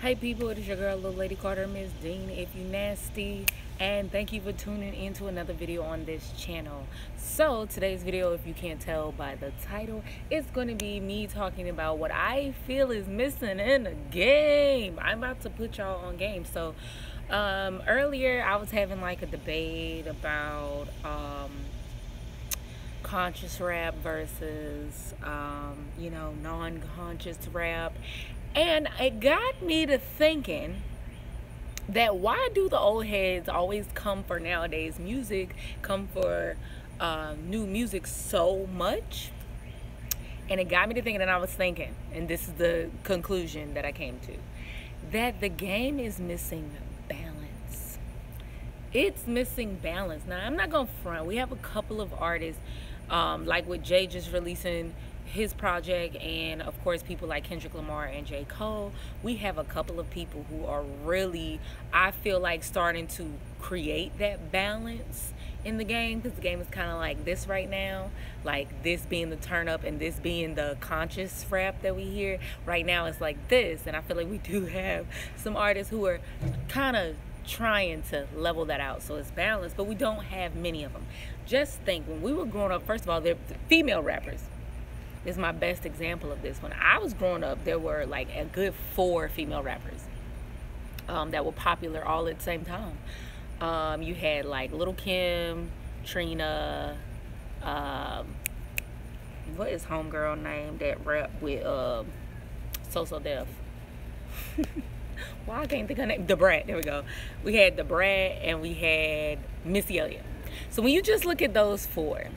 Hey people, it is your girl, Little Lady Carter, Miss Dean, if you nasty, and thank you for tuning into another video on this channel. So today's video, if you can't tell by the title, is going to be me talking about what I feel is missing in the game. I'm about to put y'all on game. So earlier I was having like a debate about conscious rap versus non-conscious rap, and it got me to thinking that why do the old heads always come for nowadays music, come for new music so much? And it got me to thinking, and I was thinking, and this is the conclusion that I came to, that the game is missing balance. It's missing balance. Now, I'm not gonna front. We have a couple of artists, like with Jay just releasing his project, and of course people like Kendrick Lamar and J. Cole. We have a couple of people who are really, I feel like, starting to create that balance in the game, because the game is kind of like this right now, like this being the turn up and this being the conscious rap that we hear right now. It's like this, and I feel like we do have some artists who are kind of trying to level that out so it's balanced, but we don't have many of them. Just think, when we were growing up, first of all, they're female rappers. This is my best example of this. When I was growing up, there were like a good 4 female rappers that were popular all at the same time. You had like Little Kim, Trina, what is homegirl name that rap with So Def? Well, I can't think of her name. Da Brat, there we go. We had Da Brat and we had Missy Elliott. So when you just look at those 4,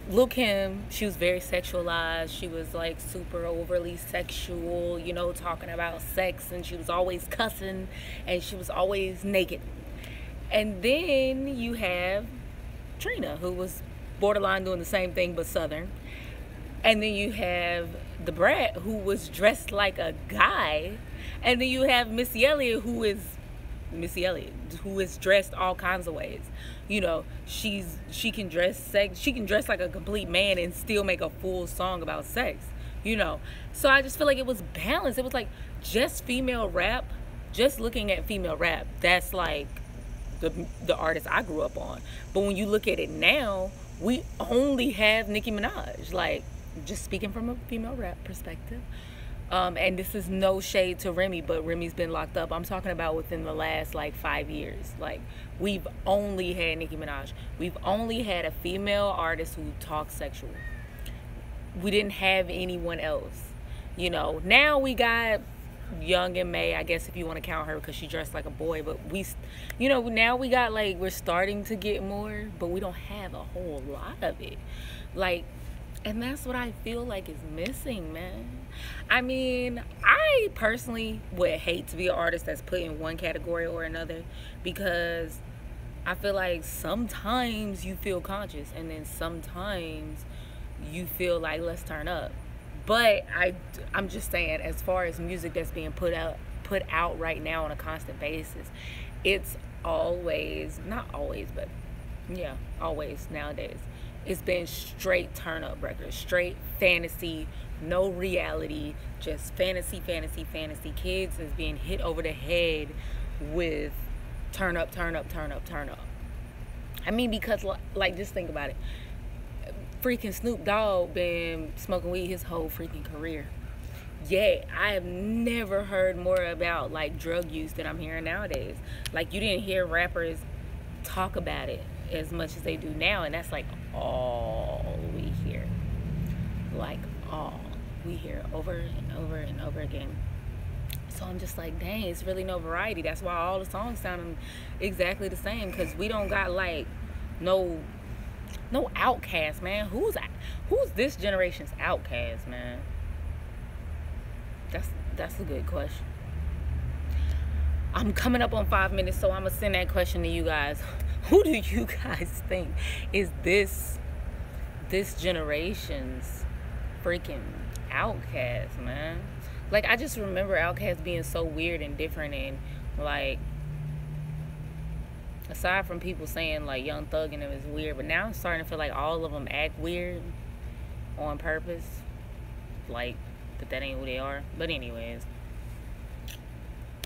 Lil' Kim, she was very sexualized. She was like super overly sexual, you know, talking about sex, and she was always cussing, and she was always naked. And then you have Trina, who was borderline doing the same thing but Southern. And then you have Da Brat, who was dressed like a guy. And then you have Missy Elliott, who is dressed all kinds of ways. You know, she can dress like a complete man and still make a full song about sex, you know. So I just feel like it was balanced. It was like just female rap, just looking at female rap, that's like the artist I grew up on. But when you look at it now, we only have Nicki Minaj, like, just speaking from a female rap perspective. And this is no shade to Remy, but Remy's been locked up. I'm talking about within the last like 5 years. Like, we've only had Nicki Minaj. We've only had a female artist who talks sexual. We didn't have anyone else. You know, now we got Young and May, I guess, if you want to count her, because she dressed like a boy. But you know, now we got, like, we're starting to get more, but we don't have a whole lot of it. Like, and that's what I feel like is missing, man. I mean, I personally would hate to be an artist that's put in one category or another, because I feel like sometimes you feel conscious and then sometimes you feel like, let's turn up. But I'm just saying, as far as music that's being put out right now on a constant basis, it's always, not always, but yeah, always nowadays, it's been straight turn up records, straight fantasy, no reality, just fantasy, fantasy, fantasy. Kids is being hit over the head with turn up, turn up, turn up, turn up. I mean, because, like, just think about it. Freaking Snoop Dogg been smoking weed his whole freaking career. Yet I have never heard more about like drug use than I'm hearing nowadays. Like, you didn't hear rappers talk about it as much as they do now, and that's like all we hear. Like, all we hear over and over and over again. So I'm just like, dang, it's really no variety. That's why all the songs sound exactly the same, because we don't got like no Outcast, man. Who's this generation's Outcast, man? That's a good question. I'm coming up on 5 minutes, so I'm gonna send that question to you guys. Who do you guys think is this generation's freaking Outcast, man? Like, I just remember Outkast being so weird and different, and like, aside from people saying like Young Thug and them is weird, but now I'm starting to feel like all of them act weird on purpose, like, but that ain't who they are. But anyways,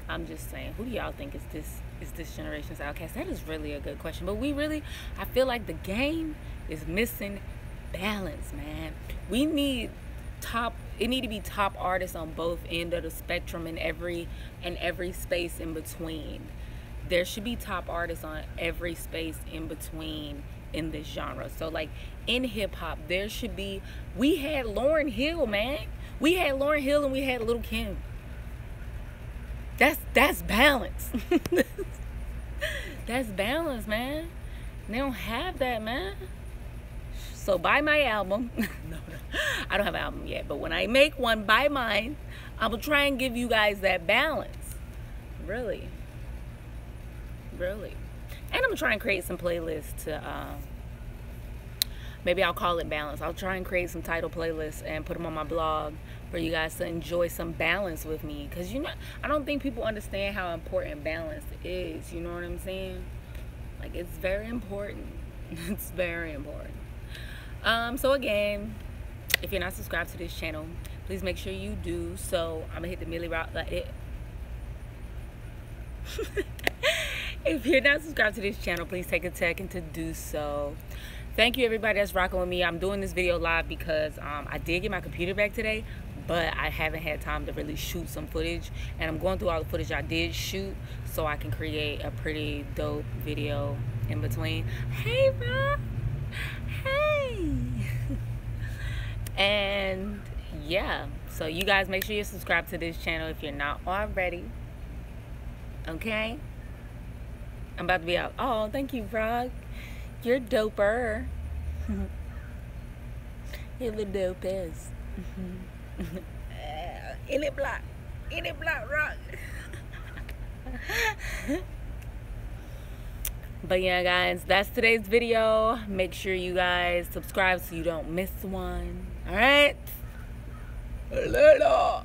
I'm just saying, who do y'all think is this generation's outcast? That is really a good question. But I feel like the game is missing balance, man. We need it need to be top artists on both end of the spectrum and every space in between. There should be top artists on every space in between in this genre. So like in hip hop, there should be, we had Lauryn Hill, man. We had Lauryn Hill and we had Lil' Kim. That's balance. That's balance, man. They don't have that, man. So buy my album. No, I don't have an album yet, but when I make one, buy mine. I will try and give you guys that balance. Really. And I'm gonna try and create some playlists to maybe I'll call it balance. I'll try and create some title playlists and put them on my blog for you guys to enjoy some balance with me, because I don't think people understand how important balance is. You know what I'm saying? Like, it's very important. It's very important. So again, if you're not subscribed to this channel, please make sure you do. So I'm gonna hit the Millie Rock like it. If you're not subscribed to this channel, please take a second to do so. Thank you everybody that's rocking with me. I'm doing this video live because I did get my computer back today, but I haven't had time to really shoot some footage, and I'm going through all the footage I did shoot so I can create a pretty dope video in between. Hey, Rob. Hey. And yeah, so you guys make sure you're subscribed to this channel if you're not already. Okay? I'm about to be out. Oh, thank you, Frog. You're doper. You're the dopest. In it block, rock. But yeah, guys, that's today's video. Make sure you guys subscribe so you don't miss one. All right? Later.